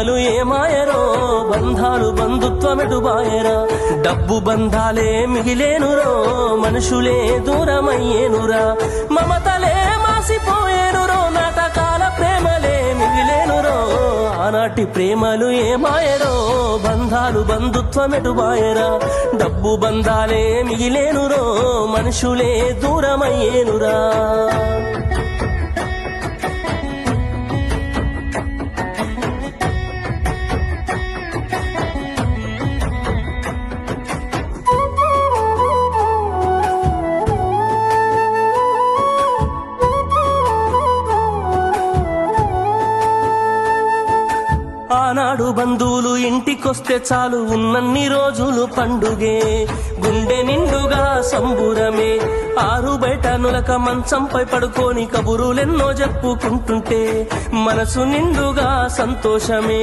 ప్రేమలు ఏమాయరో బంధాలు బంధుత్వమెటు బాయరా డబ్బు బంధాలే మిగిలేనురో మనుషులే దూరమయ్యేనురా మమతలే మాసిపోయేనురో నాటకాల ప్రేమలే మిగిలేనురో ఆనాటి ప్రేమలు ఏమాయరో బంధాలు బంధుత్వమెటు బాయరా డబ్బు బంధాలే మిగిలేనురో మనుషులే దూరమయ్యేనురా ఆనాడు బంధువులు ఇంటికొస్తే చాలు ఉన్నన్ని రోజులు పండుగే గుండె నిండుగా సంబురమే ఆరు బయట నులక మంచంపై పడుకొని కబురులెన్నో చెప్పుకుంటుంటే మనసు నిండుగా సంతోషమే